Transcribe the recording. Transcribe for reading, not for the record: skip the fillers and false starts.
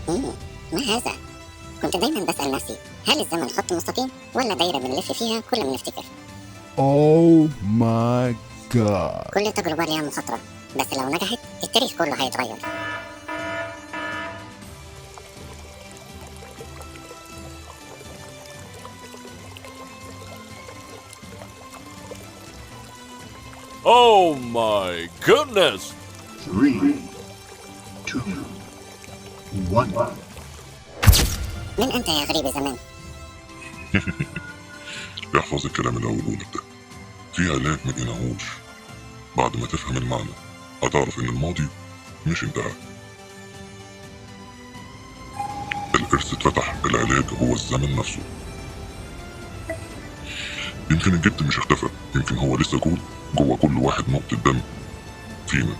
مم. ما هذا؟ كنت دايما بسأل نفسي، هل الزمن خط مستقيم ولا دايرة بنلف فيها كل ما نفتكر؟ Oh my god. كل تجربة ليها مخاطرة، بس لو نجحت التاريخ كله هيتغير. Oh my goodness! 3, 2, 1. من أنت يا غريب الزمان؟ احفظ الكلام اللي هقوله لك ده. في آلاف ما تنهوش. بعد ما تفهم المعنى هتعرف إن الماضي مش انتهى. الإرث اتفتح، العلاج هو الزمن نفسه. يمكن الجبت مش اختفى، يمكن هو لسه جوه كل واحد نقطة دم فينا.